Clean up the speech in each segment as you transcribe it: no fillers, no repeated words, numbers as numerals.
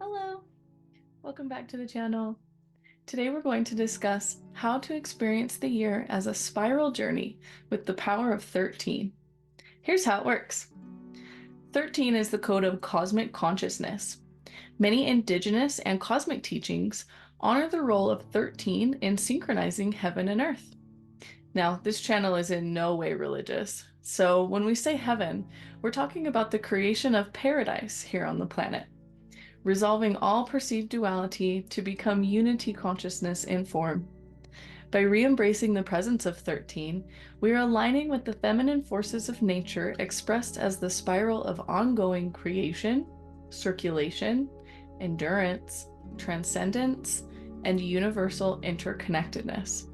Hello, welcome back to the channel. Today we're going to discuss how to experience the year as a spiral journey with the power of 13. Here's how it works. 13 is the code of cosmic consciousness. Many indigenous and cosmic teachings honor the role of 13 in synchronizing heaven and earth. Now, this channel is in no way religious, so when we say heaven, we're talking about the creation of paradise here on the planet, resolving all perceived duality to become unity consciousness in form. By re-embracing the presence of 13, we are aligning with the feminine forces of nature expressed as the spiral of ongoing creation, circulation, endurance, transcendence, and universal interconnectedness.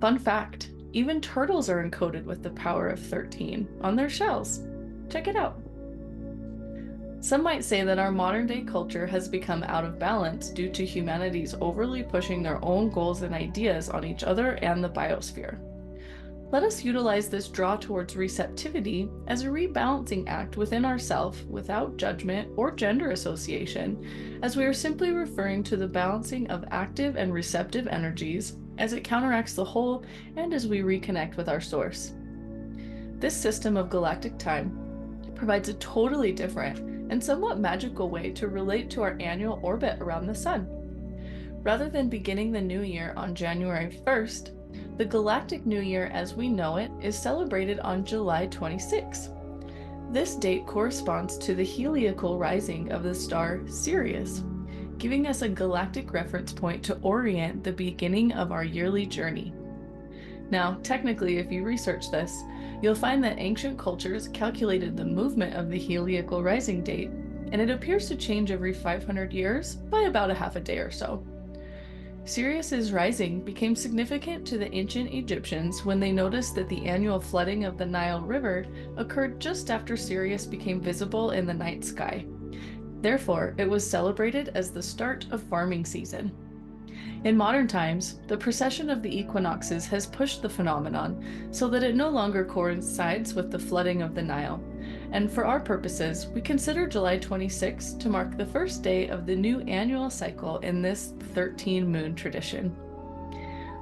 Fun fact, even turtles are encoded with the power of 13 on their shells. Check it out. Some might say that our modern day culture has become out of balance due to humanity's overly pushing their own goals and ideas on each other and the biosphere. Let us utilize this draw towards receptivity as a rebalancing act within ourself without judgment or gender association, as we are simply referring to the balancing of active and receptive energies as it counteracts the whole and as we reconnect with our source. This system of galactic time provides a totally different and somewhat magical way to relate to our annual orbit around the sun. Rather than beginning the new year on January 1st, the galactic new year as we know it is celebrated on July 26. This date corresponds to the heliacal rising of the star Sirius, giving us a galactic reference point to orient the beginning of our yearly journey. Now, technically, if you research this, you'll find that ancient cultures calculated the movement of the heliacal rising date, and it appears to change every 500 years by about a half a day or so. Sirius's rising became significant to the ancient Egyptians when they noticed that the annual flooding of the Nile River occurred just after Sirius became visible in the night sky. Therefore, it was celebrated as the start of farming season. In modern times, the precession of the equinoxes has pushed the phenomenon so that it no longer coincides with the flooding of the Nile, and for our purposes, we consider July 26 to mark the first day of the new annual cycle in this 13-moon tradition.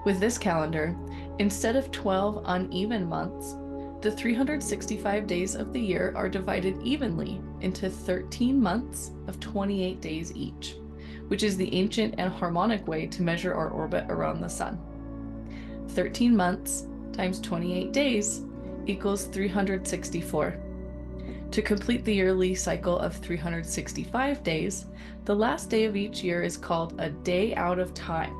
With this calendar, instead of 12 uneven months, the 365 days of the year are divided evenly into 13 months of 28 days each, which is the ancient and harmonic way to measure our orbit around the sun. 13 months times 28 days equals 364. To complete the yearly cycle of 365 days, the last day of each year is called a day out of time.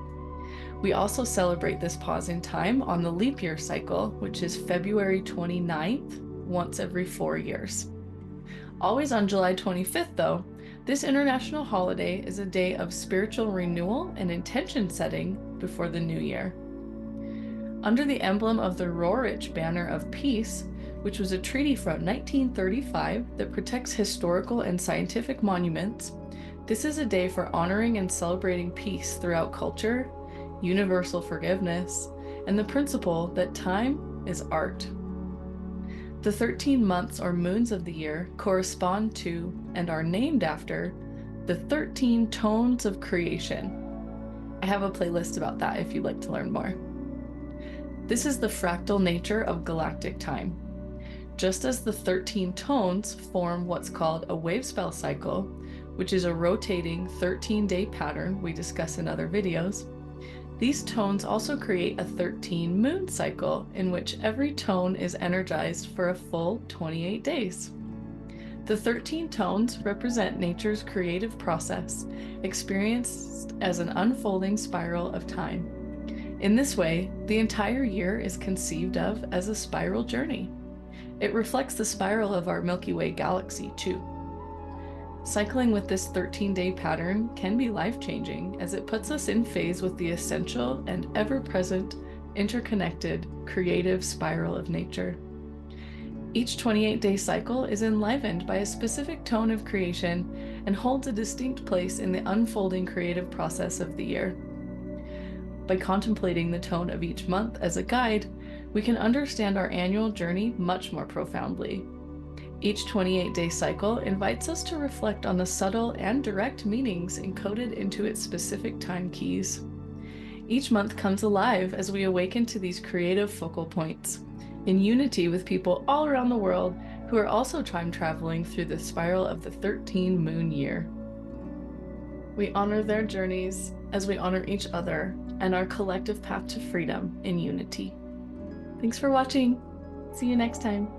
We also celebrate this pause in time on the leap year cycle, which is February 29th, once every 4 years. Always on July 25th, though, this international holiday is a day of spiritual renewal and intention setting before the new year. Under the emblem of the Roerich Banner of Peace, which was a treaty from 1935 that protects historical and scientific monuments, this is a day for honoring and celebrating peace throughout culture, universal forgiveness, and the principle that time is art. The 13 months or moons of the year correspond to and are named after the 13 tones of creation. I have a playlist about that if you'd like to learn more. This is the fractal nature of galactic time. Just as the 13 tones form what's called a wave spell cycle, which is a rotating 13-day pattern we discuss in other videos, these tones also create a 13-moon cycle in which every tone is energized for a full 28 days. The 13 tones represent nature's creative process, experienced as an unfolding spiral of time. In this way, the entire year is conceived of as a spiral journey. It reflects the spiral of our Milky Way galaxy, too. Cycling with this 13-day pattern can be life-changing as it puts us in phase with the essential and ever-present, interconnected, creative spiral of nature. Each 28-day cycle is enlivened by a specific tone of creation and holds a distinct place in the unfolding creative process of the year. By contemplating the tone of each month as a guide, we can understand our annual journey much more profoundly. Each 28-day cycle invites us to reflect on the subtle and direct meanings encoded into its specific time keys. Each month comes alive as we awaken to these creative focal points, in unity with people all around the world who are also time traveling through the spiral of the 13-moon year. We honor their journeys as we honor each other and our collective path to freedom in unity. Thanks for watching. See you next time.